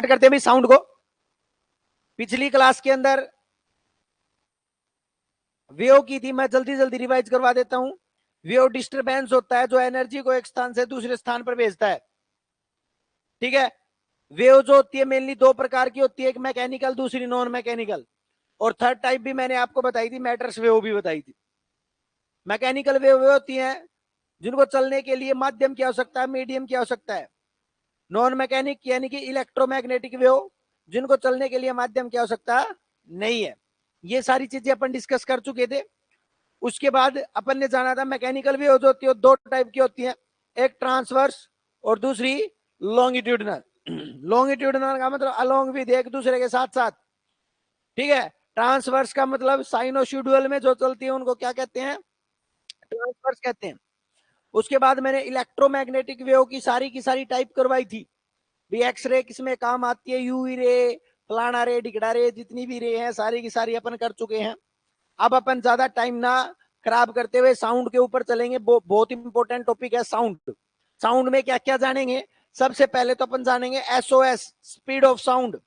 Start करते हैं भाई साउंड को। पिछली क्लास के अंदर वेव की थी, मैं जल्दी जल्दी रिवाइज करवा देता हूं। वेव डिस्टरबेंस होता है जो एनर्जी को एक स्थान से दूसरे स्थान पर भेजता है, ठीक है। वेव जो होती है मेनली दो प्रकार की होती है, एक मैकेनिकल दूसरी नॉन मैकेनिकल, और थर्ड टाइप भी मैंने आपको बताई थी, मैटर्स वेव भी बताई थी। मैकेनिकल वेव वे होती हैं जिनको चलने के लिए माध्यम की आवश्यकता है, मीडियम की आवश्यकता है। नॉन मैकेनिक यानी कि इलेक्ट्रोमैग्नेटिक वेव, जिनको चलने के लिए माध्यम की आवश्यकता नहीं है। ये सारी चीजें अपन डिस्कस कर चुके थे। उसके बाद अपन ने जाना था मैकेनिकल वेव जो होती है दो टाइप की होती है, एक ट्रांसवर्स और दूसरी लॉन्गिट्यूडनल। लॉन्गिट्यूडनल का मतलब अलोंग विद, एक दूसरे के साथ साथ, ठीक है। ट्रांसवर्स का मतलब साइनोस्यूडुअल में जो चलती है उनको क्या कहते हैं, ट्रांसवर्स कहते हैं। उसके बाद मैंने इलेक्ट्रोमैग्नेटिक वेव की सारी टाइप करवाई थी भी, एक्सरे किसमें काम आती है, यूवी रे, फलाना रे, डिगड़ा रे, जितनी भी रे हैं सारी की सारी अपन कर चुके हैं। अब अपन ज्यादा टाइम ना खराब करते हुए साउंड के ऊपर चलेंगे। बहुत इंपॉर्टेंट टॉपिक है साउंड। साउंड में क्या क्या जानेंगे, सबसे पहले तो अपन जानेंगे एसओएस, स्पीड ऑफ साउंड।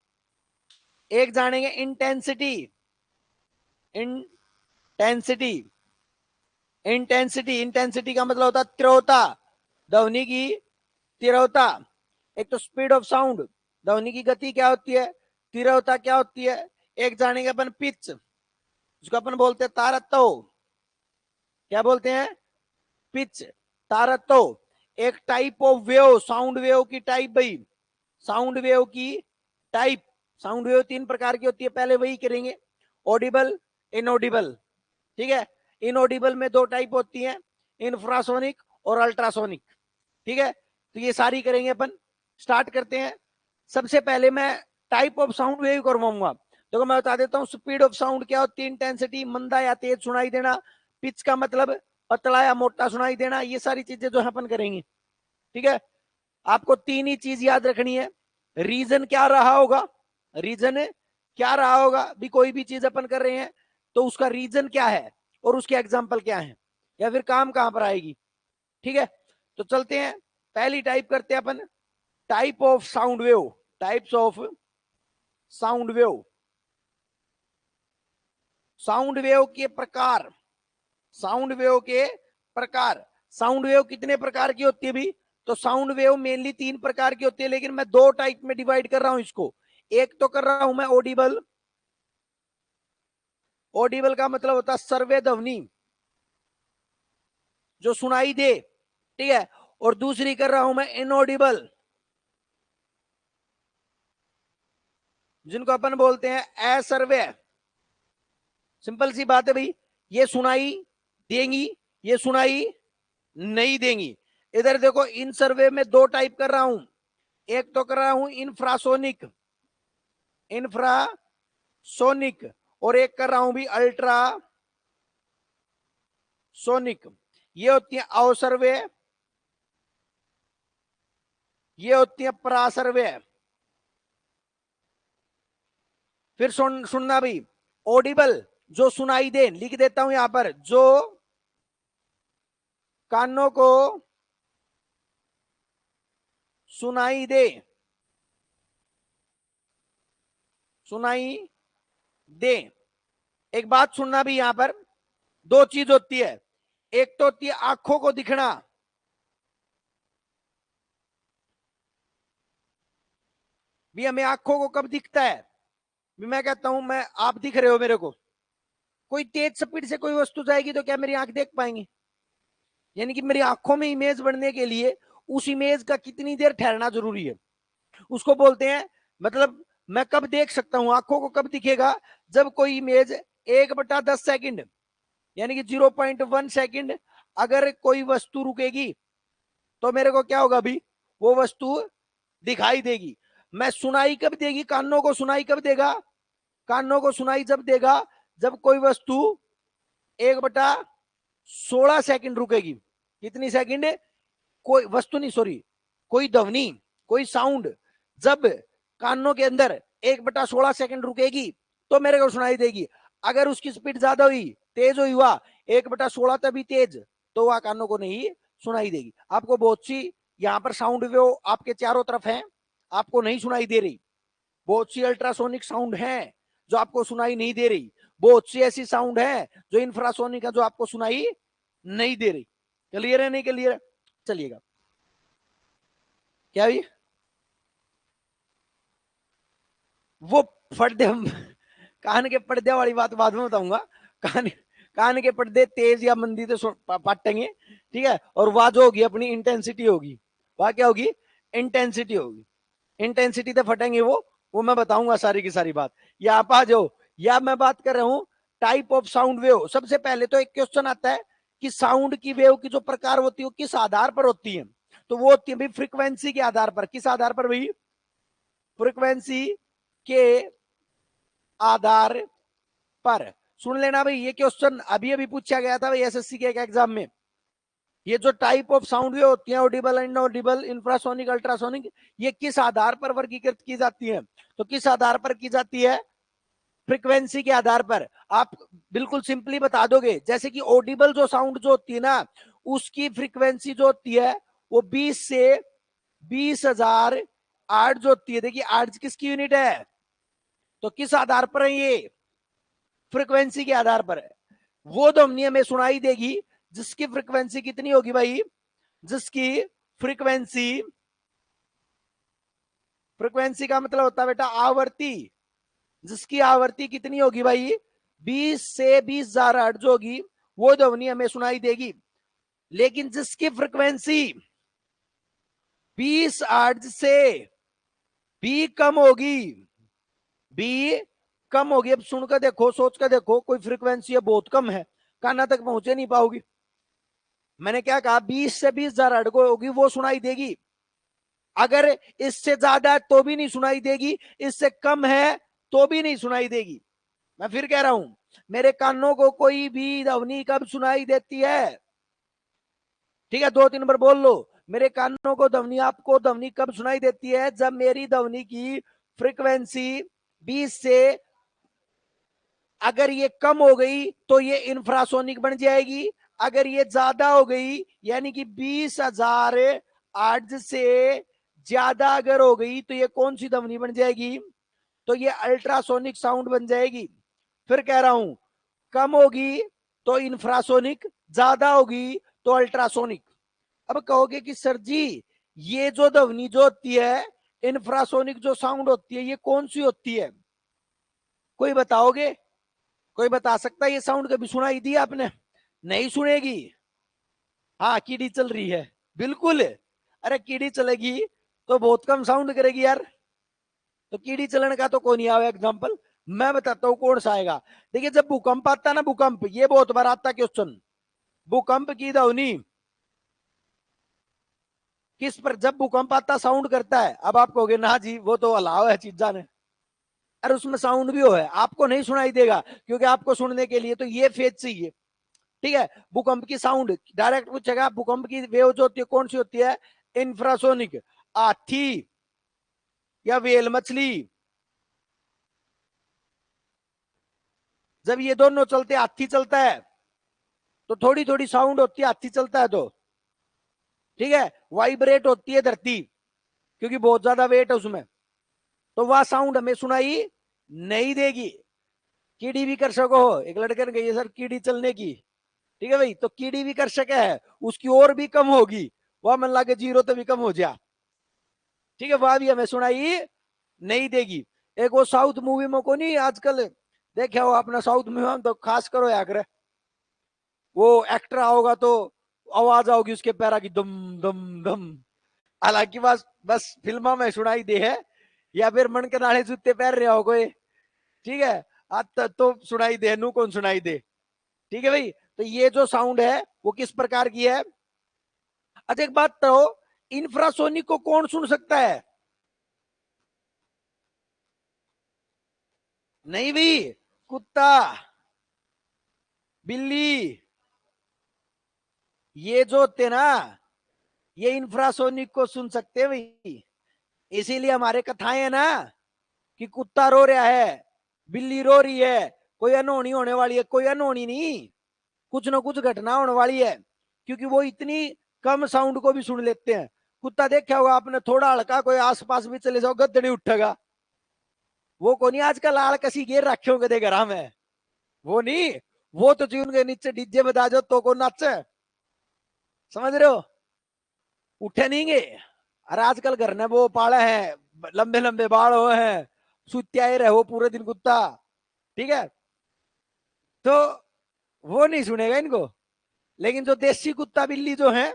एक जानेंगे इंटेंसिटी, इंटेंसिटी, इंटेंसिटी का मतलब होता है तीव्रता, ध्वनि की तीव्रता। एक तो स्पीड ऑफ साउंड, ध्वनि की गति क्या होती है, तीव्रता क्या होती है। एक जानेंगे अपन पिच, जिसको अपन बोलते हैं तारत्व। क्या बोलते हैं, पिच, तारत्व। एक type of wave, sound wave की टाइप भाई, साउंड वेव की टाइप। साउंड वेव तीन प्रकार की होती है, पहले वही करेंगे, ऑडिबल, इनऑडिबल, ठीक है। इनऑडिबल में दो टाइप होती है, इंफ्रासोनिक और अल्ट्रासोनिक, ठीक है। तो ये सारी करेंगे अपन। स्टार्ट करते हैं। सबसे पहले मैं टाइप ऑफ साउंड वेव करवाऊंगा। देखो मैं बता देता हूँ, स्पीड ऑफ साउंड क्या होती है, इंटेंसिटी, मंदा या तेज सुनाई देना। पिच का मतलब पतला या मोटा सुनाई देना। ये सारी चीजें जो है अपन करेंगे, ठीक है। आपको तीन ही चीज याद रखनी है। रीजन क्या रहा होगा, रीजन क्या रहा होगा भी, कोई भी चीज अपन कर रहे हैं तो उसका रीजन क्या है और उसके एग्जाम्पल क्या है, या फिर काम कहां पर आएगी, ठीक है। तो चलते हैं, पहली टाइप करते हैं अपन, type of sound wave, types of sound wave. Sound wave के प्रकार, साउंड वेव के प्रकार। साउंड वेव कितने प्रकार की होती है भी, तो साउंड वेव मेनली तीन प्रकार की होती है, लेकिन मैं दो टाइप में डिवाइड कर रहा हूं इसको। एक तो कर रहा हूं मैं ऑडिबल, ऑडिबल का मतलब होता है सर्वे ध्वनि, जो सुनाई दे, ठीक है। और दूसरी कर रहा हूं मैं इनऑडिबल, जिनको अपन बोलते हैं असर्वे। सिंपल सी बात है भाई, ये सुनाई देंगी, ये सुनाई नहीं देंगी। इधर देखो, इन सर्वे में दो टाइप कर रहा हूं, एक तो कर रहा हूं इंफ्रासोनिक, इंफ्रासोनिक, और एक कर रहा हूं भी अल्ट्रा सोनिक। ये होती है अवसर्वे, ये होती है परासर्वे। फिर सुनना भी, ऑडिबल जो सुनाई दे, लिख देता हूं यहां पर, जो कानों को सुनाई दे, सुनाई दे। एक बात सुनना भी, यहां पर दो चीज होती है, एक तो होती है आंखों को दिखना, भी हमें आंखों को कब दिखता है, भी मैं कहता हूं, मैं आप दिख रहे हो मेरे को, कोई तेज स्पीड से कोई वस्तु जाएगी तो क्या मेरी आंख देख पाएंगे, यानी कि मेरी आंखों में इमेज बनने के लिए उस इमेज का कितनी देर ठहरना जरूरी है, उसको बोलते हैं। मतलब मैं कब देख सकता हूं, आंखों को कब दिखेगा, जब कोई इमेज 1/10 सेकंड, यानी कि 0.1 सेकंड अगर कोई वस्तु रुकेगी तो मेरे को क्या होगा अभी, वो वस्तु दिखाई देगी। मैं सुनाई कब देगी, कानों को सुनाई कब देगा, कानों को सुनाई जब देगा जब कोई वस्तु 1/16 सेकंड रुकेगी। कितनी सेकंड, कोई वस्तु नहीं, सॉरी, कोई ध्वनि, कोई साउंड जब कानों के अंदर 1/16 सेकंड रुकेगी तो मेरे को सुनाई देगी। अगर उसकी स्पीड ज्यादा हुई, तेज हुई, हुआ 1/16 तभी तेज, तो वह कानों को नहीं सुनाई देगी। आपको बहुत सी यहाँ पर साउंड वेव आपके चारों तरफ है, आपको नहीं सुनाई दे रही, बहुत सी अल्ट्रासोनिक साउंड हैं जो आपको सुनाई नहीं दे रही, बहुत सी ऐसी साउंड है जो इंफ्रासोनिक है जो आपको सुनाई नहीं दे रही। क्लियर है नहीं क्लियर? चलिएगा, क्या भी वो पर्दे कान के पर्दे वाली बात बाद में बताऊंगा। कान कान के पर्दे तेज या मंदी तो पाटेंगे, ठीक है। और वह जो होगी अपनी इंटेंसिटी होगी, वह क्या होगी? इंटेंसिटी होगी। इंटेंसिटी तो फटेंगे वो मैं बताऊंगा सारी की सारी बात। या आप आ जाओ, या मैं बात कर रहा हूं टाइप ऑफ साउंड वेव। सबसे पहले तो एक क्वेश्चन आता है कि साउंड की वेव की जो प्रकार होती है वो किस आधार पर होती है? तो वो होती है भाई फ्रीक्वेंसी के आधार पर। किस आधार पर भाई? फ्रीक्वेंसी के आधार पर। सुन लेना भाई, ये क्वेश्चन अभी अभी पूछा गया था भाई एसएससी के एक एग्जाम में। ये जो टाइप ऑफ साउंड वेव होती है, ऑडिबल, इनऑडिबल, इंफ्रासोनिक, अल्ट्रासोनिक, ये किस आधार पर वर्गीकृत की जाती है? तो किस आधार पर की जाती है? फ्रीक्वेंसी के आधार पर। आप बिल्कुल सिंपली बता दोगे, जैसे कि ऑडिबल जो साउंड जो होती है ना, उसकी फ्रीक्वेंसी जो होती है वो 20 से 20,000 आर्ट जो होती है। देखिए आर्ट किसकी यूनिट है? तो किस आधार पर है ये? फ्रीक्वेंसी के आधार पर है। वो ध्वनि हमें सुनाई देगी जिसकी फ्रीक्वेंसी कितनी होगी भाई? जिसकी फ्रीक्वेंसी, फ्रीक्वेंसी का मतलब होता है बेटा आवृत्ति। जिसकी आवृत्ति कितनी होगी भाई? 20 से 20,000 हर्ट्ज होगी, वो ध्वनि हमें सुनाई देगी। लेकिन जिसकी फ्रीक्वेंसी 20 हर्ट्ज से भी कम होगी, भी कम होगी। अब सुनकर देखो, सोच कर देखो, कोई फ्रीक्वेंसी है बहुत कम है, काना तक पहुंचे नहीं पाओगी। मैंने क्या कहा? 20 से 20,000 हर्ट्ज होगी, वो सुनाई देगी। अगर इससे ज्यादा है तो भी नहीं सुनाई देगी, इससे कम है तो भी नहीं सुनाई देगी। मैं फिर कह रहा हूं, मेरे कानों को कोई भी ध्वनि कब सुनाई देती है? ठीक है, 2-3 बार बोल लो। मेरे कानों को ध्वनि, आपको ध्वनि कब सुनाई देती है? जब मेरी ध्वनि की फ्रीक्वेंसी 20 से, अगर ये कम हो गई तो ये इंफ्रासोनिक बन जाएगी। अगर ये ज्यादा हो गई, यानी कि 20,000 आर्ट्ज से ज्यादा अगर हो गई, तो ये कौन सी ध्वनि बन जाएगी? तो ये अल्ट्रासोनिक साउंड बन जाएगी। फिर कह रहा हूं, कम होगी तो इंफ्रासोनिक, ज्यादा होगी तो अल्ट्रासोनिक। अब कहोगे कि सर जी ये जो ध्वनि जो होती है, इंफ्रासोनिक जो साउंड होती है, ये कौन सी होती है? कोई बताओगे? कोई बता सकता है ये साउंड कभी सुनाई दी आपने? नहीं सुनेगी। हाँ, कीड़ी चल रही है, बिल्कुल। अरे कीड़ी चलेगी तो बहुत कम साउंड करेगी यार। तो कीड़ी चलन का तो कौन नहीं आया एग्जाम्पल? मैं बताता हूँ कौन सा आएगा। देखिए जब भूकंप आता है ना, भूकंप, ये बहुत बार आता क्वेश्चन, भूकंप की ध्वनि किस पर, जब भूकंप आता साउंड करता है। अब आप कहोगे ना जी वो तो अलाव है चीजा ने, अरे उसमें साउंड भी हो है, आपको नहीं सुनाई देगा, क्योंकि आपको सुनने के लिए तो ये फेज चाहिए। ठीक है, भूकंप की साउंड डायरेक्ट पूछेगा, भूकंप की वेव जो होती है कौन सी होती है? इंफ्रासोनिक। हाथी या वेल मछली, जब ये दोनों चलते, हाथी चलता है तो थोड़ी थोड़ी साउंड होती है, हाथी चलता है तो, ठीक है। वाइब्रेट होती है धरती, क्योंकि बहुत ज्यादा वेट है उसमें, तो वह साउंड हमें सुनाई नहीं देगी। कीड़ी भी कर सको, एक लड़के ने कही सर कीड़ी चलने की, ठीक है भाई, तो कीड़ी भी कर सके है, उसकी और भी कम होगी, वह मन लगे 0 तो भी कम हो जा, ठीक है, वह भी हमें सुनाई नहीं देगी। एक वो साउथ मूवी में को नहीं आजकल देखे हो आपने, साउथ में तो खास करो या करे, वो एक्टर आओगा तो आवाज आओगी उसके पैरा की दम दम दम। हालांकि बस बस फिल्मा में सुनाई दे है, या फिर मन के नाले जूते पहन रहे हो कोई, ठीक है, तो सुनाई दे, नू कौन सुनाई दे, ठीक है भाई। तो ये जो साउंड है वो किस प्रकार की है? अच्छा एक बात तो, इंफ्रासोनिक को कौन सुन सकता है? नहीं भी, कुत्ता, बिल्ली, ये जो होते ना, ये इंफ्रासोनिक को सुन सकते भाई। इसीलिए हमारे कथाएं है ना कि कुत्ता रो रहा है, बिल्ली रो रही है, कोई अनहोनी होने वाली है, कोई अनहोनी नहीं, कुछ ना कुछ घटना होने वाली है, क्योंकि वो इतनी कम साउंड को भी सुन लेते हैं। कुत्ता देखा होगा आपने, थोड़ा हल्का कोई आसपास भी चले जाओ गद्दड़ी उठेगा, वो को नहीं आजकल आड़ कसी गेर रखे होंगे दे घर में, वो नहीं, वो तो ट्यून के नीचे डीजे बता जाओ तो को नाचे, समझ रहे हो, उठे नहीं गे। अरे आजकल घर ने वो पाले हैं, लंबे लंबे बाल हो हैं, सुत्याए रहो पूरे दिन कुत्ता, ठीक है, तो वो नहीं सुनेगा इनको। लेकिन जो देसी कुत्ता बिल्ली जो है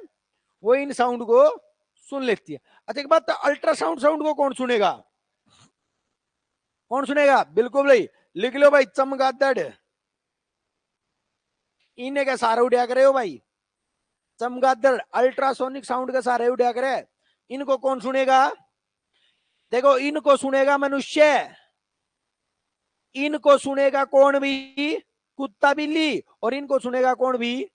वो इन साउंड को सुन लेती है। अच्छा एक बात, अल्ट्रासाउंड साउंड को कौन सुनेगा, कौन सुनेगा, बिल्कुल भाई, लिख लो भाई, चमगादड़, इन्हें क्या सारे उड़िया करे हो भाई, चमगादड़ अल्ट्रासोनिक साउंड के सारे उड़िया करे, इनको कौन सुनेगा, देखो इनको सुनेगा मनुष्य, इनको सुनेगा कौन भी, कुत्ता बिल्ली, और इनको सुनेगा कौन भी,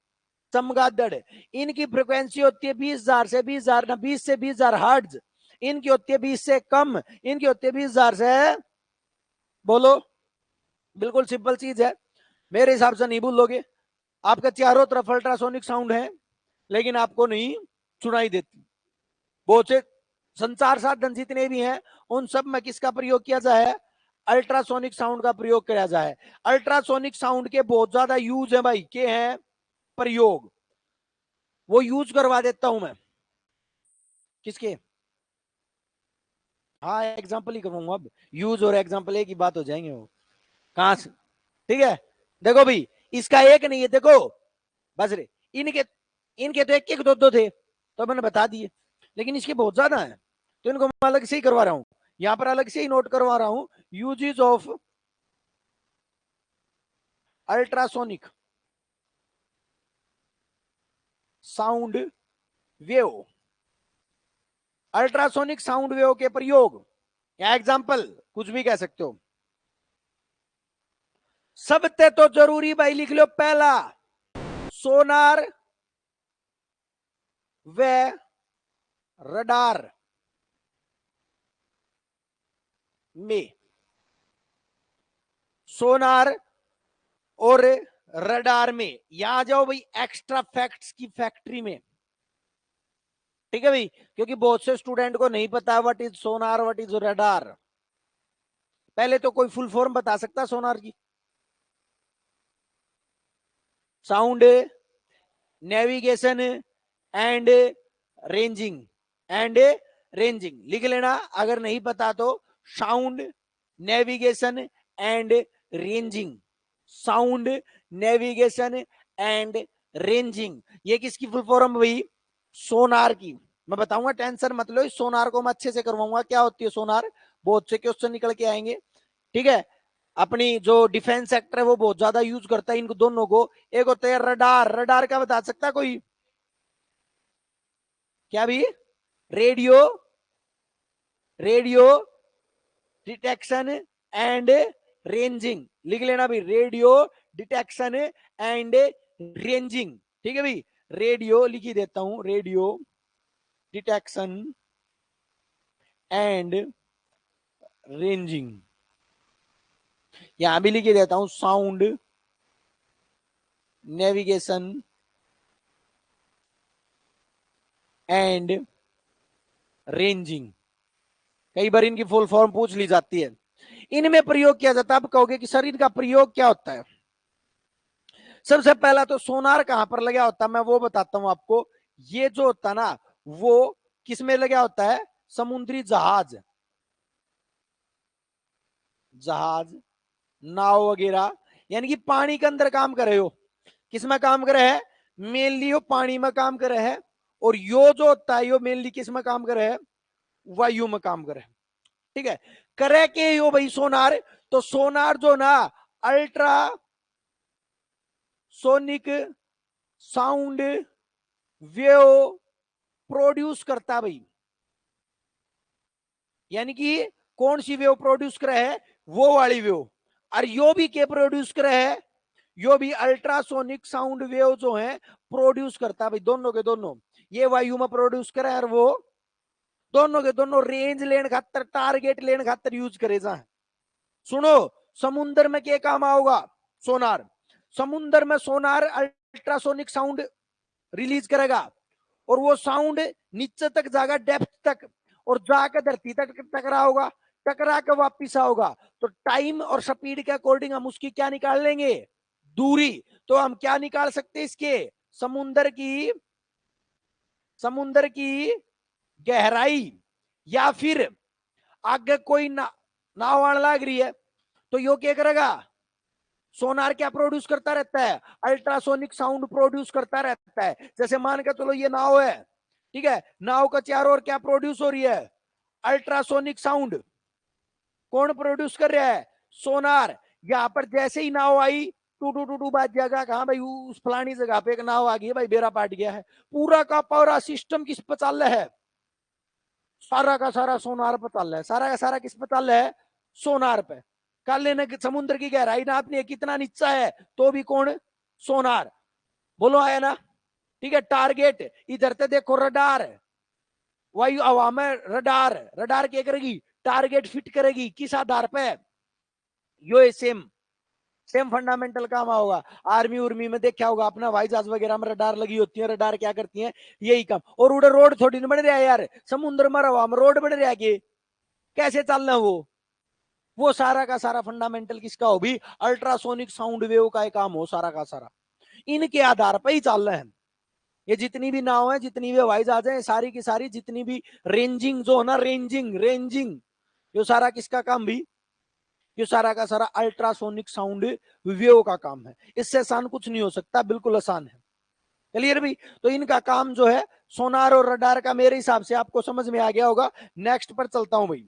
चमगादड़। इनकी फ्रिक्वेंसी होती है 20,000 से 20,000 ना 20 से 20,000 हर्ट्ज, इनकी होती है 20 से कम, इनकी होती है 20,000 से, बोलो, बिल्कुल सिंपल चीज है, मेरे हिसाब से नहीं भूलोगे। आपके चारों तरफ अल्ट्रासोनिक साउंड है लेकिन आपको नहीं सुनाई देती। बहुत से संचार साधन जितने भी हैं उन सब में किसका प्रयोग किया जाए, अल्ट्रासोनिक साउंड का प्रयोग किया जाए। अल्ट्रासोनिक साउंड के बहुत ज्यादा यूज है भाई, के हैं प्रयोग, वो यूज करवा देता हूं मैं। किसके, हाँ एग्जाम्पल ही करवाऊंगा, अब यूज और एग्जाम्पल एक ही बात हो जाएंगे वो, कहां से, ठीक है। देखो भाई, इसका एक नहीं है, देखो बस रे, इनके इनके तो एक एक दो दो थे तो मैंने बता दिए, लेकिन इसके बहुत ज्यादा है तो इनको मैं अलग से ही करवा रहा हूं, यहां पर अलग से ही नोट करवा रहा हूं, uses of ultrasonic sound wave, ultrasonic sound wave के प्रयोग या एग्जाम्पल कुछ भी कह सकते हो। सबसे तो जरूरी भाई लिख लो, पहला सोनार व रडार में, सोनार और रडार में, यहां जाओ भाई एक्स्ट्रा फैक्ट्स की फैक्ट्री में, ठीक है भाई, क्योंकि बहुत से स्टूडेंट को नहीं पता what is Sonar what is radar. पहले तो कोई फुल फॉर्म बता सकता सोनार की, sound navigation and ranging, and ranging लिख लेना अगर नहीं पता तो, sound navigation and ranging, sound navigation and ranging, ये किसकी फुल फॉर्म भाई, सोनार की। मैं बताऊंगा, टेंशन मत लो, इस सोनार को मैं अच्छे से करवाऊंगा, क्या होती है सोनार, बहुत से क्वेश्चन निकल के आएंगे, ठीक है। अपनी जो डिफेंस सेक्टर है वो बहुत ज्यादा यूज करता है इनको दोनों को। एक होता है रडार, रडार क्या बता सकता है कोई, क्या भी, radio, radio detection and ranging, लिख लेना भाई, रेडियो डिटेक्शन एंड रेंजिंग, ठीक है भाई, रेडियो लिख ही देता हूं, रेडियो डिटेक्शन एंड रेंजिंग, यहां भी लिख ही देता हूं, साउंड नेविगेशन एंड रेंजिंग, कई बार इनकी फुल फॉर्म पूछ ली जाती है। इनमें प्रयोग किया जाता है, आप कहोगे कि सर इनका प्रयोग क्या होता है। सबसे पहला तो सोनार कहां पर लगा होता है मैं वो बताता हूं आपको। ये जो होता है ना वो किस में लगा होता है, समुद्री जहाज, जहाज नाव वगैरह, यानी कि पानी के अंदर काम कर रहे हो, किस में काम कर रहे हैं, मेनली वो पानी में काम कर रहे हैं। और यो जो होता है यो मेनली किस में काम कर रहे हैं, वायु में काम कर रहे हैं, ठीक है। करे के यो भाई सोनार, तो सोनार जो ना ultra sonic sound wave produce करता है भाई, यानी कि कौन सी वेव प्रोड्यूस करे है, वो वाली वेव। और यो भी के प्रोड्यूस करे है, यो भी अल्ट्रासोनिक साउंड वेव जो है प्रोड्यूस करता है भाई, दोनों के दोनों, ये वायु में प्रोड्यूस करे और वो दोनों के दोनों रेंज लेने खातर, टारगेट लेने खातर यूज करे जा। सुनो, समुद्र में क्या काम आओगा, सोनार, समुद्र में सोनार अल्ट्रासोनिक साउंड रिलीज करेगा और वो साउंड नीचे तक जाएगा, डेप्थ तक, और जाकर धरती तक टकरा होगा, टकरा के वापिस आओगा, तो टाइम और स्पीड के अकॉर्डिंग हम उसकी क्या निकाल लेंगे, दूरी। तो हम क्या निकाल सकते हैं इसके, समुंदर की गहराई, या फिर आगे कोई नाव आने लग रही है, तो यो क्या करेगा, सोनार क्या प्रोड्यूस करता रहता है, अल्ट्रासोनिक साउंड प्रोड्यूस करता रहता है। जैसे मान के चलो ये नाव है, ठीक है, नाव का चारों ओर क्या प्रोड्यूस हो रही है, अल्ट्रासोनिक साउंड। कौन प्रोड्यूस कर रहा है, सोनार। यहां पर जैसे ही नाव आई, टू टू टू टू बाज जाएगा, कहा भाई उस फलानी जगह पे एक नाव आ गई है भाई, बेड़ा पाट गया है। पूरा का पूरा सिस्टम किस पे चल रहा है, सारा का सारा सोनार पे चल रहा है, सारा का सारा किस पे चल रहा है, सोनार पे। कर लेने समुद्र की गहराई नापनी है कितना नीचा है, तो भी कौन, सोनार। बोलो आया ना, ठीक है। टारगेट इधर से देखो, रडार, वायु हवा में रडार, रडार क्या करेगी, टारगेट फिट करेगी, किस आधार पे, यो सेम सेम फंडामेंटल काम होगा। आर्मी उर्मी में देखा होगा अपना, हवाई जहाज वगैरह में रडार लगी होती है, रडार क्या करती है, यही काम। और उधर रोड थोड़ी नहीं बन रहा है यार, समुद्र में हवा में रोड बन रहा है कि कैसे चलना, वो सारा का सारा फंडामेंटल किसका हो भी, अल्ट्रासोनिक साउंड वेव का एक काम हो, सारा का सारा इनके आधार पर ही चल रहे हैं। ये जितनी भी नाव है, जितनी भी हवाई जहाज है, सारी की सारी जितनी भी रेंजिंग जो है ना, रेंजिंग रेंजिंग, ये सारा किसका काम भी, ये सारा का सारा अल्ट्रासोनिक साउंड वेव का काम है। इससे आसान कुछ नहीं हो सकता, बिल्कुल आसान है। क्लियर भी। तो इनका काम जो है सोनार और रडार का, मेरे हिसाब से आपको समझ में आ गया होगा। नेक्स्ट पर चलता हूं भाई,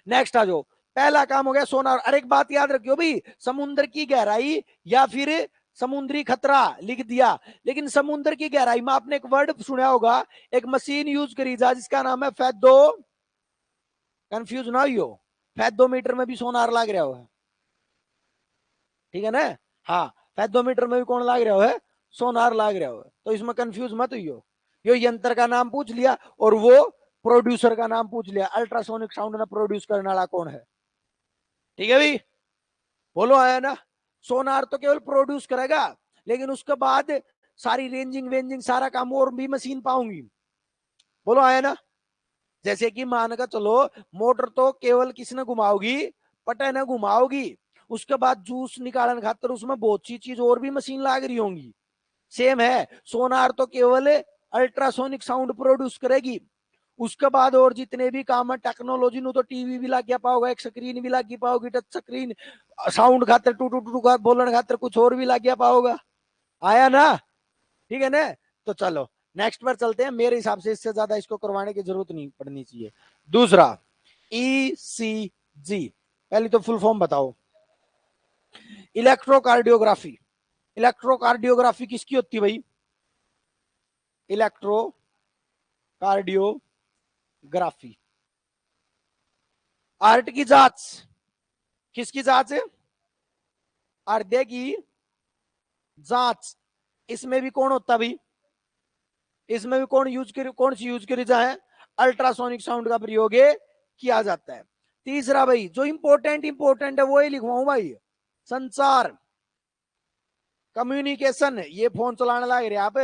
नेक्स्ट आ जाओ। पहला काम हो गया सोनार। अरे एक बात याद रखियो भाई, समुद्र की गहराई या फिर समुद्री खतरा लिख दिया, लेकिन समुद्र की गहराई में आपने एक वर्ड सुना होगा, एक मशीन यूज करी जा जिसका नाम है फैदो, कंफ्यूज ना हो, फैदोमीटर में भी सोनार लाग रहा हो, ठीक है ना। हाँ, फैदोमीटर में भी कौन लाग रहा है, सोनार लाग रहा हो, तो इसमें कंफ्यूज मत हुई। यो यंत्र का नाम पूछ लिया और वो प्रोड्यूसर का नाम पूछ लिया, अल्ट्रासोनिक साउंड ना प्रोड्यूस करने वाला कौन है, ठीक है भाई। बोलो आया ना, सोनार तो केवल प्रोड्यूस करेगा, लेकिन उसके बाद सारी रेंजिंग वेंजिंग सारा काम और भी मशीन पाऊंगी। बोलो आया ना। जैसे कि मान का चलो, मोटर तो केवल किसने घुमाओगी, पटे ने घुमाओगी, उसके बाद जूस निकालने खातर उसमें बहुत सी चीज और भी मशीन लाग रही होंगी। सेम है, सोनार तो केवल अल्ट्रासोनिक साउंड प्रोड्यूस करेगी, उसके बाद और जितने भी काम है टेक्नोलॉजी नु, तो टीवी भी लग गया पाओगा, एक स्क्रीन भी लग गई पाओगी, टच स्क्रीन, साउंड खातर टू टू टू बोलने खातर कुछ और भी लग गया पाओगा। आया ना, ठीक है ना। तो चलो नेक्स्ट पर चलते हैं। मेरे हिसाब से इससे ज्यादा इसको करवाने की जरूरत नहीं पड़नी चाहिए। दूसरा, ईसीजी, पहले तो फुल फॉर्म बताओ। इलेक्ट्रोकार्डियोग्राफी। इलेक्ट्रोकार्डियोग्राफी किसकी होती है भाई, इलेक्ट्रो कार्डियोग्राफी, हार्ट की जांच। किसकी जांच है, हृदय की जांच। इसमें भी कौन होता भाई, इसमें भी कौन यूज कर, कौन सी यूज करी जाए, अल्ट्रासोनिक साउंड का प्रयोग किया जाता है। तीसरा भाई जो इंपॉर्टेंट इंपॉर्टेंट है वो ही लिखवाऊं भाई, संचार, कम्युनिकेशन। ये फोन चलाने लग रहे आप,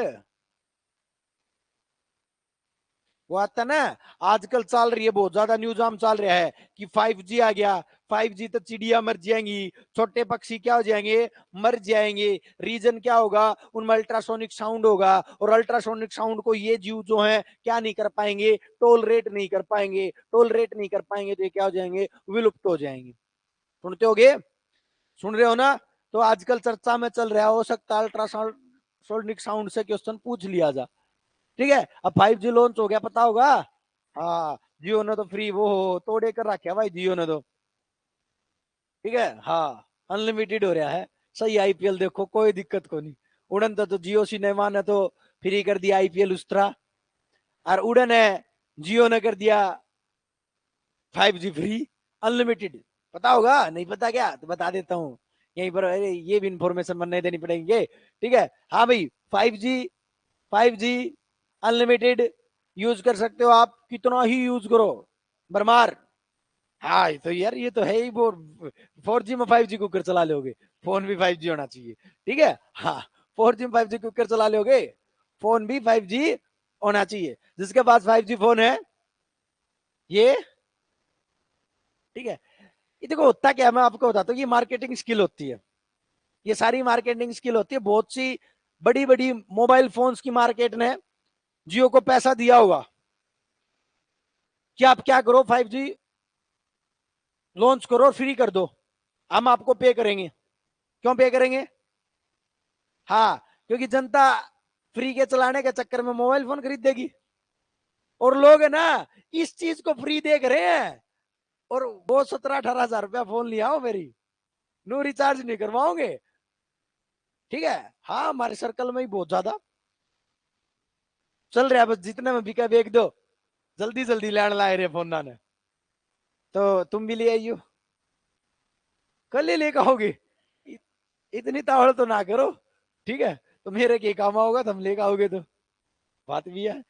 वो आता ना, आजकल चल रही है बहुत ज्यादा न्यूज आम चल रहा है कि 5G आ गया, 5G तो चिड़िया मर जाएंगी, छोटे पक्षी क्या हो जाएंगे, मर जाएंगे। रीजन क्या होगा, उनमें अल्ट्रासोनिक साउंड होगा, और अल्ट्रासोनिक साउंड को ये जीव जो है क्या नहीं कर पाएंगे, टोलरेट नहीं कर पाएंगे, टोलरेट नहीं कर पाएंगे, तो ये क्या हो जाएंगे, विलुप्त हो जाएंगे। सुनते होगे, सुन रहे हो ना। तो आजकल चर्चा में चल रहा हो सकता है अल्ट्रासोनिक साउंड से क्वेश्चन पूछ लिया जा, ठीक है। अब 5G लॉन्च हो गया, पता होगा। हाँ, जियो ने तो फ्री वो तोड़े कर रखा भाई, जियो ने तो, ठीक है। हाँ, अनलिमिटेड हो रहा है, सही आईपीएल देखो, कोई दिक्कत को नहीं। उड़न तो जियो सिनेमा ने तो फ्री कर दिया आईपीएल उस्तरा, और उड़न है जियो ने कर दिया 5G फ्री, अनलिमिटेड। पता होगा, नहीं पता क्या, तो बता देता हूँ यहीं पर, ये भी इंफॉर्मेशन मन नहीं देनी पड़ेगी, ठीक है। हाँ भाई, 5G अनलिमिटेड यूज कर सकते हो आप, कितना ही यूज करो, बरमार। हाँ तो यार ये तो है ही, 4G में 5G कुकर चला लोगे, फोन भी 5G होना चाहिए, ठीक है। हाँ, 4G में 5G कुकर चला लोगे, फोन भी 5G होना चाहिए। जिसके पास 5G फोन है, ये ठीक है, ये देखो होता क्या है, मैं आपको बताता हूँ, ये मार्केटिंग स्किल होती है, ये सारी मार्केटिंग स्किल होती है। बहुत सी बड़ी बड़ी मोबाइल फोन्स की मार्केट ने जियो को पैसा दिया होगा कि आप क्या करो, 5G लॉन्च करो और फ्री कर दो, हम आपको पे करेंगे। क्यों पे करेंगे? हाँ, क्योंकि जनता फ्री के चलाने के चक्कर में मोबाइल फोन खरीद देगी, और लोग है ना इस चीज को फ्री देख रहे हैं, और वो 17-18 हजार रुपया फोन लिया हो मेरी, नो रिचार्ज नहीं करवाओगे। ठीक है, हाँ हमारे सर्कल में ही बहुत ज्यादा चल रहा है, बस जितने में बिका बेच दो, जल्दी जल्दी लैंड ला रहे फोन ना ने। तो तुम भी ले आइयो, कल ही लेकर आओगे, इतनी तावड़ तो ना करो। ठीक है, तो मेरे के काम आओगे, तुम लेकर आओगे तो बात भी है।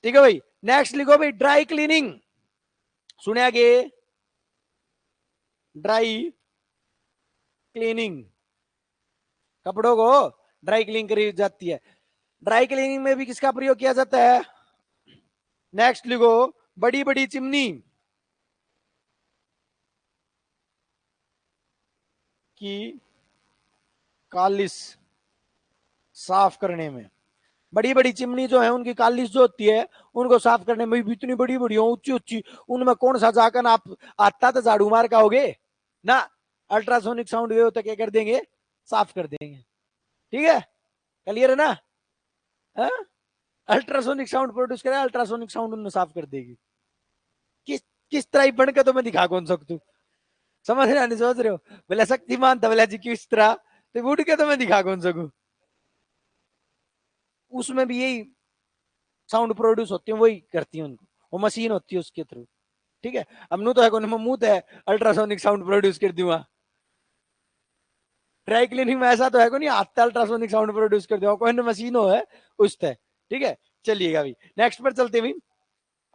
ठीक है भाई, नेक्स्ट लिखो भाई, ड्राई क्लीनिंग। सुने आगे, ड्राई क्लीनिंग, कपड़ों को ड्राई क्लीनिंग करी जाती है। ड्राई क्लीनिंग में भी किसका प्रयोग किया जाता है? नेक्स्ट लिखो, बड़ी बड़ी चिमनी की कालिस साफ करने में। बड़ी बड़ी चिमनी जो है उनकी कालिस जो होती है, उनको साफ करने में भी इतनी बड़ी बड़ी ऊंची ऊंची, उनमें कौन सा जाकर आप आता तो झाड़ू मार का होगे ना, अल्ट्रासोनिक साउंड वेव तक क्या कर देंगे, साफ कर देंगे। ठीक है, क्लियर है ना? अल्ट्रासोनिक साउंड प्रोड्यूस करे, अल्ट्रासोनिक साउंड उन्हें साफ कर देगी। किस किस तरह बन के तो मैं दिखा कौन सकती, समझ रहे नहीं, सोच रहे हो बोले शक्तिमान था बोले जी किस तरह, तो उड़ के तो मैं दिखा कौन सकूं। उसमें भी यही साउंड प्रोड्यूस होती है, वही करती है उनको, वो मशीन होती है उसके थ्रू। ठीक है, अब नू तो है कौन मुंह है अल्ट्रासोनिक साउंड प्रोड्यूस कर दूंगा, ड्राई क्लीनिंग में ऐसा तो है को नहीं, हाथ अल्ट्रासोनिक साउंड प्रोड्यूस कर दूंगा, कोई मशीन हो है उस तरह। ठीक है, चलिएगा अभी नेक्स्ट पर चलते हुए,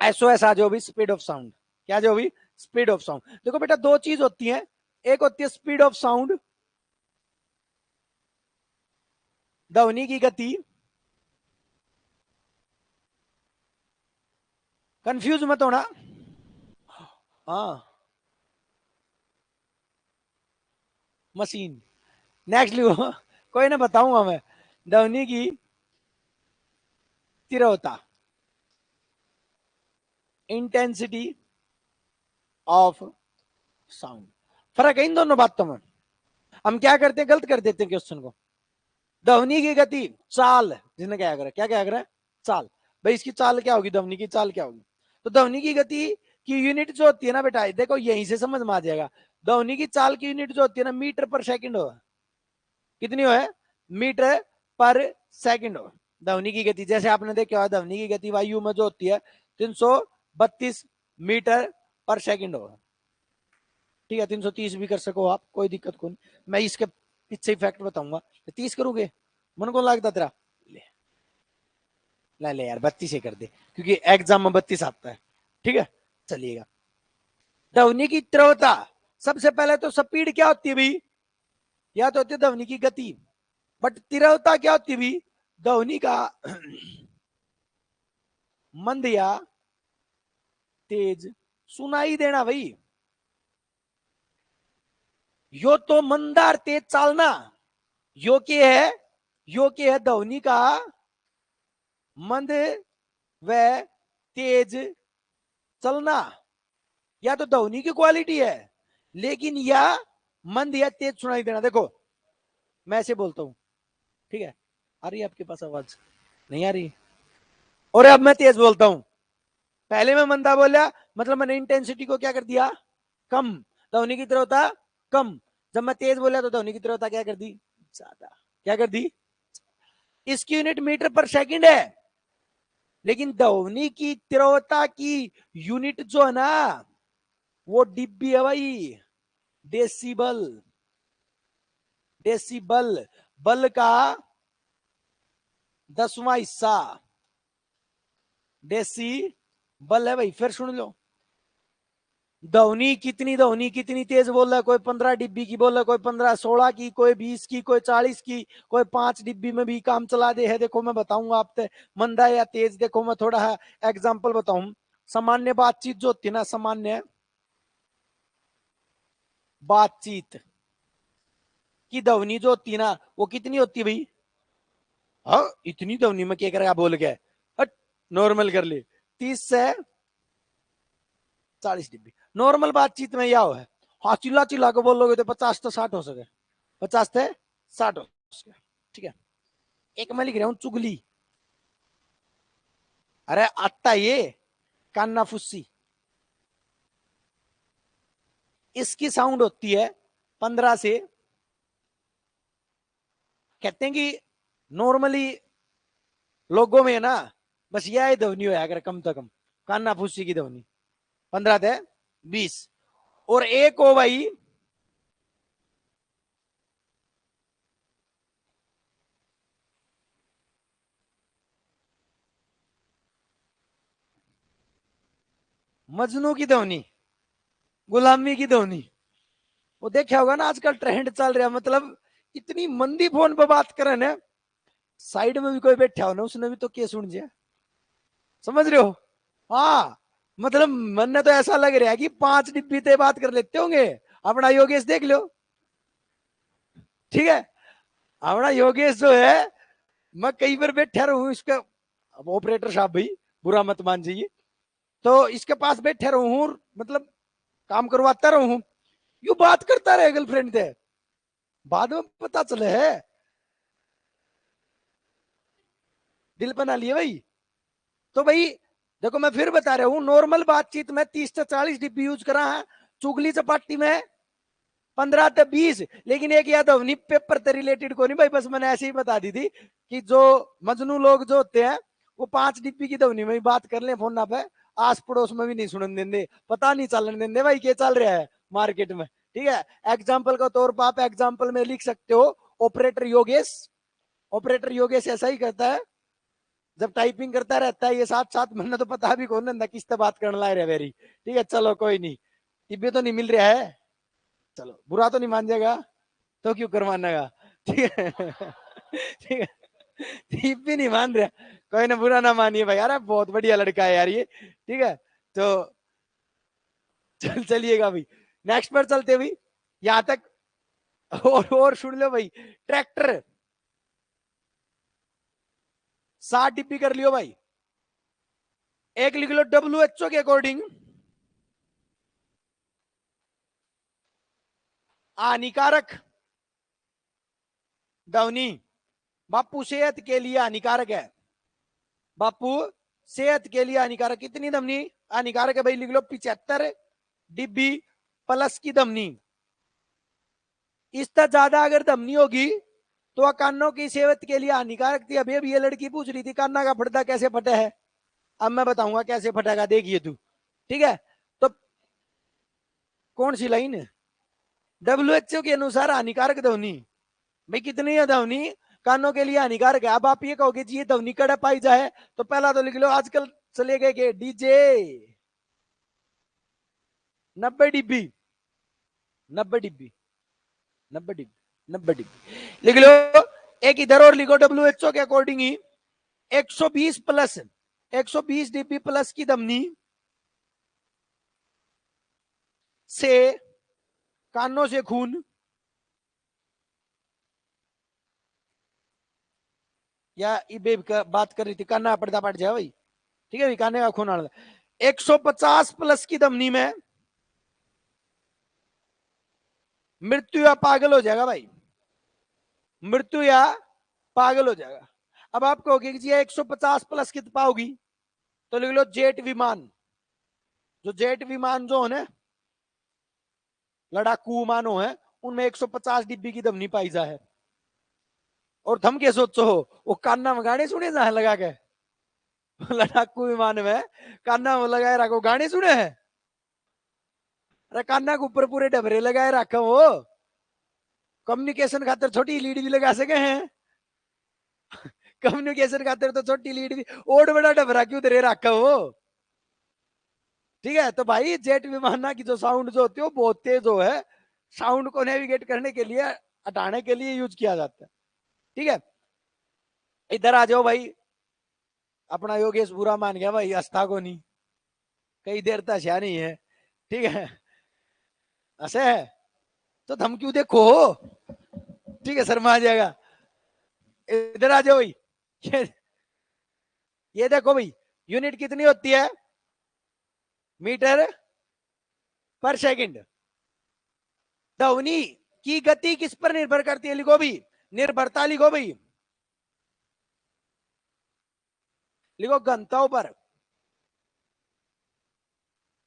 एसओएस आ जाओ भी, स्पीड ऑफ साउंड। क्या जो भी, स्पीड ऑफ साउंड। देखो बेटा, दो चीज होती है, एक होती है स्पीड ऑफ साउंड, ध्वनि की गति, कंफ्यूज मत होना। हाँ, मशीन। नेक्स्ट लिखो, कोई ना बताऊंगा मैं, ध्वनि की तीव्रता, इंटेंसिटी ऑफ साउंड। फर्क है इन दोनों बातों में। हम क्या करते हैं, गलत कर देते हैं क्वेश्चन को। ध्वनि की गति, चाल, जिसने क्या करा, क्या क्या करा, चाल। भाई इसकी चाल क्या होगी, ध्वनि की चाल क्या होगी? तो ध्वनि की गति की यूनिट जो होती है ना बेटा, देखो यहीं से समझ में आ जाएगा। ध्वनि की चाल की यूनिट जो होती है ना, मीटर पर सेकंड हो, कितनी हो है, मीटर पर सेकंड हो। ध्वनि की गति जैसे आपने देखा, ध्वनि की गति वायु में जो होती है 332 मीटर पर सेकंड हो। ठीक है, 330 भी कर सको आप, कोई दिक्कत को नहीं, मैं इसके पीछे फैक्ट बताऊंगा। 30 करोगे, मन को लगता तेरा, ले ले यार 32 ही कर दे, क्योंकि एग्जाम में 32 आता है। ठीक है, चलिएगा। ध्वनि की तीव्रता, सबसे पहले तो स्पीड क्या होती है भाई, या तो होती है ध्वनि की गति, बट तीव्रता क्या होती है भाई, ध्वनि का मंद या तेज सुनाई देना भाई। यो तो मंदार तेज चालना, यो के है, यो के है ध्वनि का मंद व तेज चलना। या तो ध्वनि की क्वालिटी है, लेकिन या मंद या तेज सुनाई देना। देखो मैं ऐसे बोलता हूं, ठीक है, आ रही है आपके पास आवाज, नहीं आ रही, और अब मैं तेज बोलता हूं। पहले मैं मंदा बोला, मतलब मैंने इंटेंसिटी को क्या कर दिया, कम, ध्वनि की तीव्रता कम। जब मैं तेज बोला तो ध्वनि की तीव्रता क्या कर दी, ज्यादा। क्या कर दी, इसकी यूनिट मीटर पर सेकंड है, लेकिन ध्वनि की तीव्रता की यूनिट जो है ना, वो डिब्बी है भाई, डेसिबल। डेसिबल, बल का 10वां हिस्सा डेसी बल है भाई। फिर सुन लो, ध्वनि कितनी, ध्वनि कितनी तेज बोल रहा है, कोई 15 डिब्बी की बोल रहा है, कोई 15-16 की, कोई 20 की, कोई 40 की, कोई 5 डिब्बी में भी काम चला दे है। देखो मैं बताऊंगा आपसे मंदा या तेज। देखो मैं थोड़ा एग्जाम्पल बताऊं, सामान्य बातचीत जो होती है ना, सामान्य बातचीत की ध्वनि जो होती है ना, वो कितनी होती है भाई? हाँ, इतनी ध्वनि में क्या करेगा बोल के, हट, नॉर्मल कर ले, 30 से 40 dB नॉर्मल बातचीत में यह है। हाँ, चिल्ला चिल्ला के बोलोगे तो 50 से 60 हो सके, 50 से 60 हो सके। ठीक है, एक मैं लिख रहा हूं चुगली। अरे आता ये कान्ना फुस्सी, इसकी साउंड होती है 15 से, कहते हैं कि नॉर्मली लोगों में ना बस यह ध्वनि हो अगर कम से कम, कान्ना फुस्सी की ध्वनि 15 से 20। और एक हो भाई मजनू की ध्वनि, गुलामी की ध्वनि। वो देखा होगा ना आजकल ट्रेंड चल रहा है, मतलब इतनी मंदी फोन पे बात करे ना, साइड में भी कोई बैठा हो ना, उसने भी तो क्या सुन दिया, समझ रहे हो? हाँ, मतलब मन ने तो ऐसा लग रहा है कि 5 डिब्बी ते बात कर लेते होंगे। अपना योगेश देख लो, ठीक है, अपना योगेश जो है, मैं कई बार बैठा रहूं इसका, अब ऑपरेटर साहब भाई बुरा मत मान जाइए, तो इसके पास बैठे रहूं, मतलब काम करवाता रहूं, यू बात करता रहे गर्लफ्रेंड से, बाद में पता चले है दिल बना लिए भाई। तो भाई देखो, मैं फिर बता रहा हूं, नॉर्मल बातचीत में 30 से 40 dB यूज करा है, चुगली चपाटी में 15 से 20। लेकिन एक याद हो, पेपर से रिलेटेड को नहीं भाई, बस मैंने ऐसे ही बता दी थी कि जो मजनू लोग जो होते हैं, वो 5 dB की ध्वनि में बात कर ले फोन ना पे, आस पड़ोस में भी नहीं सुनने देंगे, पता नहीं चलने देंगे भाई क्या चल रहा है मार्केट में। ठीक है, एग्जाम्पल का तौर पर आप एग्जाम्पल में लिख सकते हो, ऑपरेटर योगेश। ऑपरेटर योगेश ऐसा ही करता है, जब टाइपिंग करता रहता है ये साथ साथ, मैंने तो पता भी कौन ना किससे बात करने ला रहा है वेरी। ठीक है, चलो कोई नहीं, टिब्बे तो नहीं मिल रहा है, चलो बुरा तो नहीं मान जाएगा, तो क्यों करवाना का। ठीक है ठीक है, टिब्बे नहीं मान रहा, कोई ना बुरा ना मानिए भाई, अरे बहुत बढ़िया लड़का है यार ये। ठीक है, तो चलिएगा भाई, नेक्स्ट पर चलते भाई, यहां तक। और सुन लो भाई, ट्रैक्टर 60 dB कर लियो भाई। एक लिख लो, WHO के अकॉर्डिंग हानिकारक ध्वनि बापू सेहत के लिए हानिकारक है। बापू सेहत के लिए हानिकारक, कितनी ध्वनि हानिकारक है भाई? लिख लो 75 dB प्लस की ध्वनि। इससे ज्यादा अगर ध्वनि होगी तो कानों की सेहत के लिए हानिकारक थी। अभी अभी ये लड़की पूछ रही थी कान्ना का पर्दा कैसे फटा है, अब मैं बताऊंगा कैसे फटेगा, देखिए तू। ठीक है, तो कौन सी लाइन है? WHO के अनुसार हानिकारक ध्वनि भाई कितनी है ध्वनि कानों के लिए हानिकारक है। अब आप ये कहोगे जी ये ध्वनि कड़ा पाई जाए, तो पहला तो लिख लो, आजकल चले गए के DJ 90 dB, 90 dB, 90 dB, 90 dB लिख लो। एक इधर और लिखो, WHO के अकॉर्डिंग ही 120 प्लस, 120 dB प्लस की ध्वनि से कानों से खून या इबे बात कर रही थी, काना पर्दा पट जाए भाई। ठीक है, काने का खून आना, 150 प्लस की ध्वनि में मृत्यु या पागल हो जाएगा भाई, मृत्यु या पागल हो जाएगा। अब आप कहोगे कि 150 प्लस की पाओगी, तो लिख लो जेट विमान, जो जेट विमान जो है ना, लड़ाकू विमानों है, उनमें 150 dB की ध्वनि पाई जा है। और थम के सोचो, वो कान्ना में गाने सुने जा लगा के, लड़ाकू विमान में कान्ना में लगाए रखो गाने सुने हैं? अरे कान्ना के ऊपर पूरे डबरे लगाए रखा वो, कम्युनिकेशन खातर छोटी लीड भी लगा सके हैं, कम्युनिकेशन खातर तो छोटी लीड भी, और बड़ा डबरा क्यों दे रखा वो। ठीक है, तो भाई जेट विमाना की जो साउंड जो होती है वो बहुत तेज हो है, साउंड को नेविगेट करने के लिए, हटाने के लिए यूज किया जाता है। ठीक है, इधर आ जाओ भाई, अपना योगेश बुरा मान गया भाई, अस्था को नहीं, कई देर तक नहीं है। ठीक है, ऐसे है, तो हम क्यों देखो। ठीक है, शर्मा आ जाएगा। इधर आ जाओ भाई। ये देखो भाई, यूनिट कितनी होती है, मीटर पर सेकंड। ध्वनि की गति किस पर निर्भर करती है, लिखो भी, निर्भरता लिखो भाई, लिखो घनताओं पर।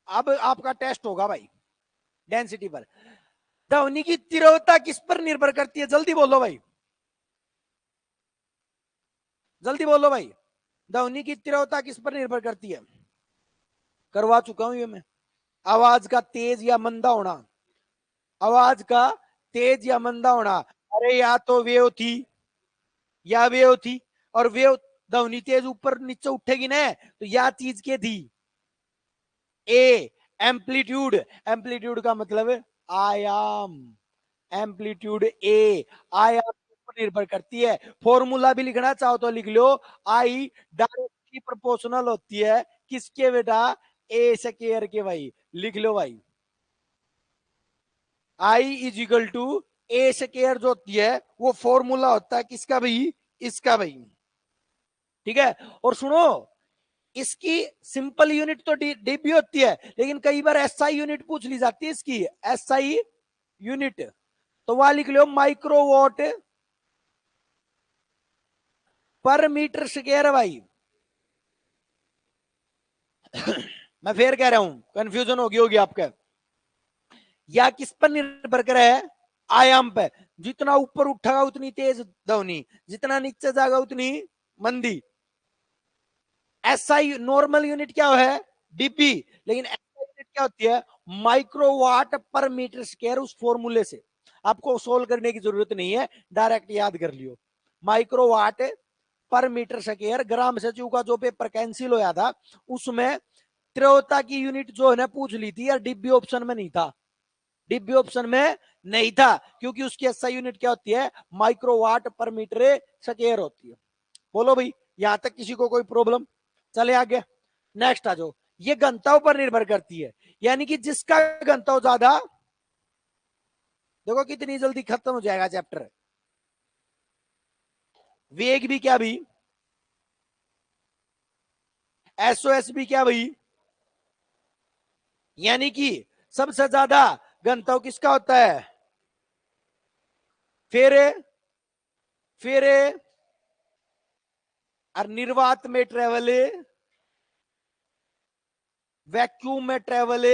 अब आपका टेस्ट होगा भाई डेंसिटी पर। ध्वनि की तीव्रता किस पर निर्भर करती है, जल्दी बोलो भाई, जल्दी बोलो भाई। ध्वनि की तीव्रता किस पर निर्भर करती है, करवा चुका हूं ये मैं। आवाज का तेज या मंदा होना, आवाज का तेज या मंदा होना। अरे या तो वेव थी, या वेव थी, और वेव ध्वनि तेज ऊपर नीचे उठेगी ना, तो या चीज के थी। ए एम्पलीट्यूड, एम्पलीट्यूड का मतलब आयाम, एम्पलीट्यूड ए आयाम पर निर्भर करती है। फॉर्मूला भी लिखना चाहो तो लिख लो, आई डायरेक्टली प्रोपोर्शनल होती है किसके बेटा, ए स्क्वायर के भाई, लिख लो भाई। I is equal to A square जो होती है वो फॉर्मूला होता है किसका भाई, इसका भाई। ठीक है, और सुनो, इसकी सिंपल यूनिट तो डीबी होती है, लेकिन कई बार एसआई यूनिट पूछ ली जाती है इसकी, एसआई यूनिट, तो वहां लिख लो माइक्रोवाट पर मीटर स्क्वायर भाई। मैं फिर कह रहा हूं, कंफ्यूजन होगी आपका। या किस पर निर्भर करे है, आयाम पे। जितना ऊपर उठेगा उतनी तेज ध्वनि, जितना नीचे जाएगा उतनी मंदी। एसआई नॉर्मल यूनिट क्या है, डीबी, लेकिन एसआई यूनिट क्या होती है, माइक्रोवाट पर मीटर स्क्वायर। उस फॉर्मूले से आपको सोल्व करने की जरूरत नहीं है, डायरेक्ट याद कर लियो। माइक्रोवाट पर मीटर स्क्वायर, ग्राम सचिव का जो पेपर कैंसिल होया था उसमें तीव्रता की यूनिट जो है ना पूछ ली थी यार, डीबी ऑप्शन में नहीं था, डीबी ऑप्शन में नहीं था, क्योंकि उसकी एसआई यूनिट क्या होती है, माइक्रोवाट पर मीटर स्क्वायर होती है। बोलो भाई, यहां तक किसी को कोई प्रॉब्लम, चले आगे। नेक्स्ट आ जाओ, ये घनताओं पर निर्भर करती है, यानी कि जिसका घनताओं ज्यादा, देखो कितनी जल्दी खत्म हो जाएगा चैप्टर। वेग भी क्या भाई, एसओएस भी क्या भाई, यानी कि सबसे ज्यादा घनताओं किसका होता है, फिर फिर और निर्वात में ट्रेवल, वैक्यूम में ट्रेवल,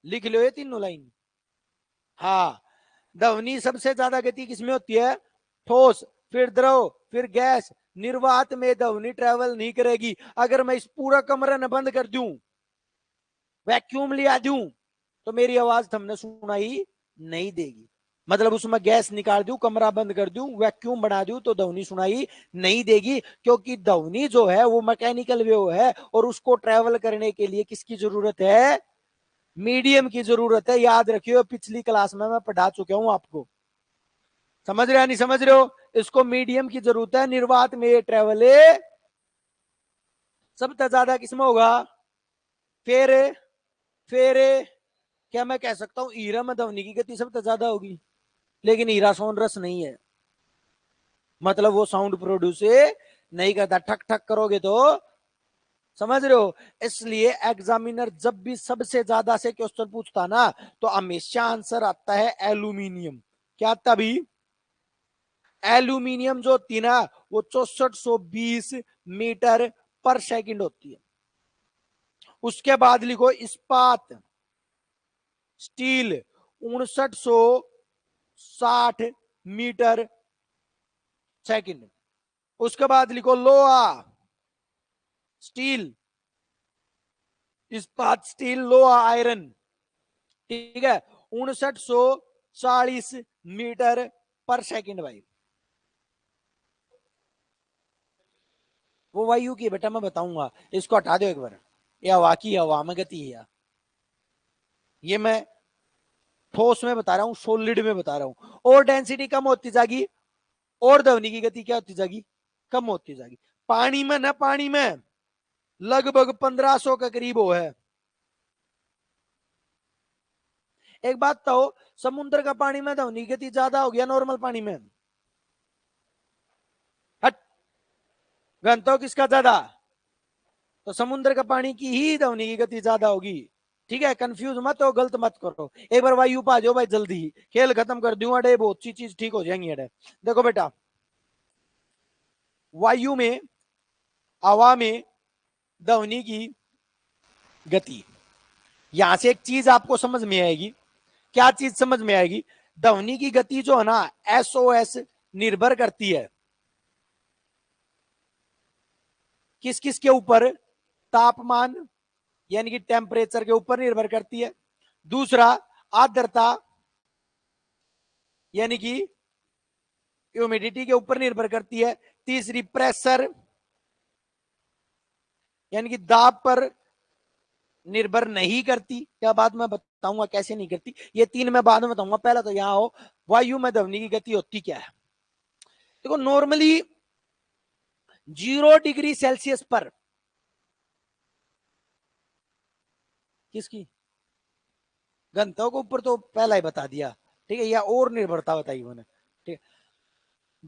लिख लो ये तीनों लाइन। हाँ, ध्वनि सबसे ज्यादा गति किसमें होती है, ठोस, फिर द्रव, फिर गैस। निर्वात में ध्वनि ट्रेवल नहीं करेगी। अगर मैं इस पूरा कमरा न बंद कर दूं, वैक्यूम लिया दूं, तो मेरी आवाज तुमने सुनाई नहीं देगी। मतलब उसमें गैस निकाल दूं, कमरा बंद कर दूं, वैक्यूम बना दूं, तो ध्वनि सुनाई नहीं देगी, क्योंकि ध्वनि जो है वो मैकेनिकल वेव है, और उसको ट्रेवल करने के लिए किसकी जरूरत है, मीडियम की जरूरत है। याद रखियो, पिछली क्लास में मैं पढ़ा चुका हूं आपको, समझ रहे हो नहीं समझ रहे हो, इसको मीडियम की जरूरत है। निर्वात में ट्रेवल सबसे ज्यादा किसमें होगा, फिर फिर क्या मैं कह सकता हूं हीरा में ध्वनि की गति सबसे ज्यादा होगी, लेकिन हीरा सोनरस नहीं है, मतलब वो साउंड प्रोड्यूस नहीं करता। ठक ठक करोगे तो, समझ रहे हो। इसलिए एग्जामिनर जब भी सबसे ज्यादा से क्वेश्चन पूछता ना, तो हमेशा आंसर आता है एल्यूमिनियम। क्या आता भी, एल्यूमिनियम जो होती है ना, वो 6420 मीटर पर सेकंड होती है। उसके बाद लिखो इस्पात, स्टील 5960 मीटर सेकंड। उसके बाद लिखो लोहा, स्टील, इस्पात, स्टील, लोहा, आयरन, ठीक है, 5940 मीटर पर सेकंड भाई। वो वायु की बेटा मैं बताऊंगा, इसको हटा दो एक बार, या हवा की, हवा में गति है, ये मैं ठोस में बता रहा हूं, सोलिड में बता रहा हूं। और डेंसिटी कम होती जाएगी, और ध्वनि की गति क्या होती जाएगी, कम होती जाएगी। पानी में ना, पानी में लगभग 1500 के करीब वो है। एक बात तो, समुद्र का पानी में ध्वनि की गति ज्यादा हो गया नॉर्मल पानी में? हट, घनत्व किसका ज्यादा? तो समुद्र का पानी की ही ध्वनि की गति ज्यादा होगी। ठीक है, कंफ्यूज मत हो, गलत मत करो। एक बार वायु पा जाओ भाई, जल्दी खेल खत्म कर दूं अड़े, बहुत सी चीज ठीक हो जाएंगी अड़े। देखो बेटा, वायु में, हवा में ध्वनि की गति, यहां से एक चीज आपको समझ में आएगी। क्या चीज समझ में आएगी? ध्वनि की गति जो है ना, एसओएस निर्भर करती है किस किस के ऊपर? तापमान यानी कि टेम्परेचर के ऊपर निर्भर करती है। दूसरा, आर्द्रता यानी कि ह्यूमिडिटी के ऊपर निर्भर करती है। तीसरी, प्रेशर यानी कि दाब पर निर्भर नहीं करती। क्या बात मैं बताऊंगा कैसे नहीं करती, ये तीन मैं बाद में बताऊंगा। पहला तो यहां हो, वायु में ध्वनि की गति होती क्या है? देखो, नॉर्मली 0 डिग्री सेल्सियस पर, किसकी? घनत्व के ऊपर तो पहला ही बता दिया। ठीक है, या और निर्भरता बताई मैंने। ठीक है,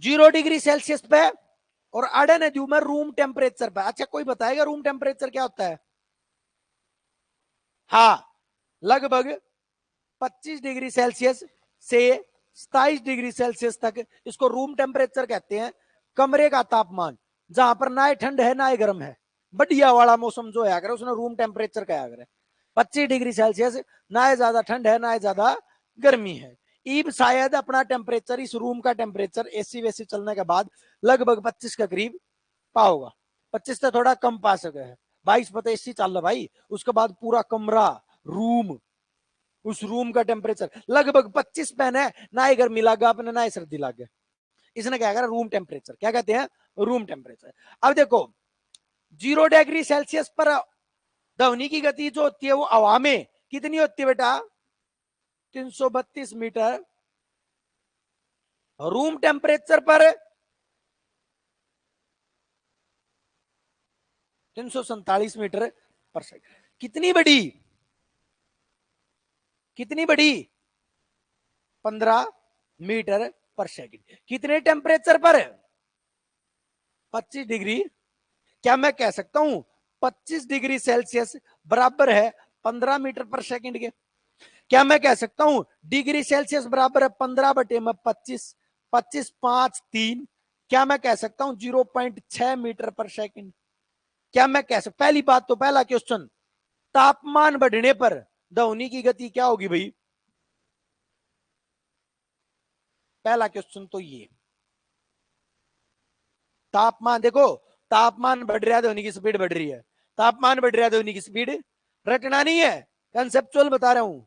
0 डिग्री सेल्सियस पे और अड़े ने दू में रूम टेम्परेचर पे। अच्छा, कोई बताएगा रूम टेम्परेचर क्या होता है? हाँ, लगभग 25 डिग्री सेल्सियस से 27 डिग्री सेल्सियस तक इसको रूम टेम्परेचर कहते हैं। कमरे का तापमान जहां पर ना ठंड है ना गर्म है, बढ़िया वाला मौसम जो है अगर उसने रूम टेम्परेचर कहा अगर 25 डिग्री सेल्सियस, ना ज्यादा ठंड है ना ज्यादा गर्मी है। ईब शायद अपना टेम्परेचर, इस रूम का टेम्परेचर एसी वेसी चलने के बाद लगभग 25 के करीब पाओगा। 25 से थोड़ा कम पा सके है, 22 पर एसी चल रहा भाई। उसके बाद पूरा कमरा, रूम, उस रूम का टेम्परेचर लगभग 25 पेन है, ना ही गर्मी लगा अपने ना ही सर्दी लग गया। इसने क्या करा? Room temperature. क्या कहते हैं? Room temperature. अब देखो, 0 डिग्री सेल्सियस पर ध्वनि की गति जो होती है वो हवा में कितनी होती है बेटा? 332 मीटर। रूम टेम्परेचर पर 347 मीटर पर सेकंड। कितनी बड़ी? कितनी बड़ी? 15 मीटर पर सेकंड। कितने टेम्परेचर पर? 25 डिग्री। क्या मैं कह सकता हूं 25 डिग्री सेल्सियस बराबर है 15 मीटर पर सेकंड के? क्या मैं कह सकता हूं डिग्री सेल्सियस बराबर है 15 बटे में 25, 25 5 3? क्या मैं कह सकता हूं 0.6 मीटर पर सेकंड? क्या मैं कह सकता? पहली बात तो, पहला क्वेश्चन, तापमान बढ़ने पर ध्वनि की गति क्या होगी भाई? पहला क्वेश्चन तो ये, तापमान देखो, तापमान बढ़ रहा है ध्वनि की स्पीड बढ़ रही है। तापमान बढ़ रहा है ध्वनि की स्पीड, रटना नहीं है, कंसेप्चुअल बता रहा हूं।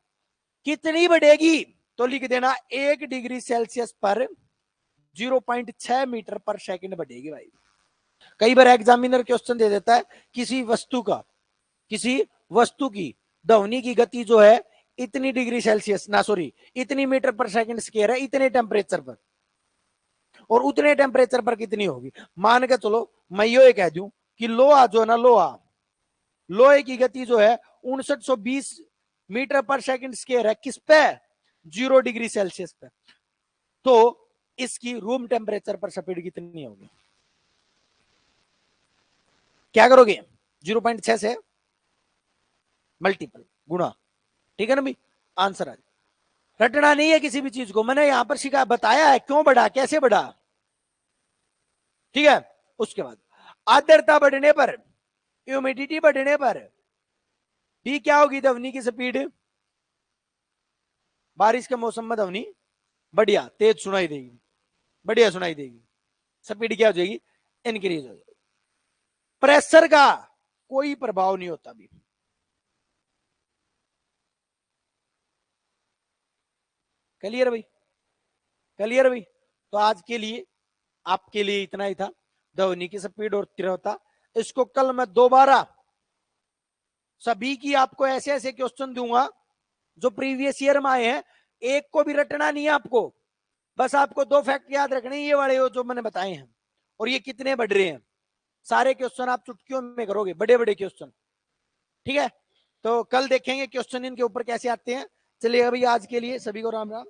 कितनी बढ़ेगी? तो लिख देना 1 डिग्री सेल्सियस पर 0.6 मीटर पर सेकंड बढ़ेगी भाई। कई बार एग्जामिनर क्वेश्चन दे देता है, किसी वस्तु का, किसी वस्तु की ध्वनि की गति जो है इतनी डिग्री सेल्सियस ना, सॉरी, इतनी मीटर पर सेकंड स्क्वायर है इतने टेम्परेचर पर, और उतने टेम्परेचर पर कितनी होगी। मान के चलो मैं ये कह दूं कि लोहा जो है ना, लोहा, लोहे की गति जो है 5920 मीटर पर सेकंड स्क्वायर है, किस पे? 0 डिग्री सेल्सियस पे। तो इसकी रूम टेम्परेचर पर स्पीड कितनी होगी? क्या करोगे? 0.6 से मल्टीपल, गुणा। ठीक है ना भाई, आंसर आ जाए। रटना नहीं है किसी भी चीज को, मैंने यहां पर सिखा बताया है क्यों बढ़ा कैसे बढ़ा। ठीक है, उसके बाद आर्द्रता बढ़ने पर, ह्यूमिडिटी बढ़ने पर डी क्या होगी? ध्वनि की स्पीड। बारिश के मौसम में ध्वनि बढ़िया तेज सुनाई देगी, बढ़िया सुनाई देगी, स्पीड क्या हो जाएगी? इंक्रीज हो जाएगी। प्रेशर का कोई प्रभाव नहीं होता भी। क्लियर भाई? क्लियर भाई? तो आज के लिए आपके लिए इतना ही था, ध्वनि की स्पीड और तीव्रता। इसको कल मैं दोबारा सभी की आपको ऐसे ऐसे क्वेश्चन दूंगा जो प्रीवियस ईयर में आए हैं। एक को भी रटना नहीं है आपको, बस आपको दो फैक्ट याद रखने, ये वाले जो मैंने बताए हैं और ये कितने बढ़ रहे हैं। सारे क्वेश्चन आप चुटकियों में करोगे, बड़े बड़े क्वेश्चन। ठीक है, तो कल देखेंगे क्वेश्चन इनके ऊपर कैसे आते हैं। चलिए अभी आज के लिए सभी को राम राम।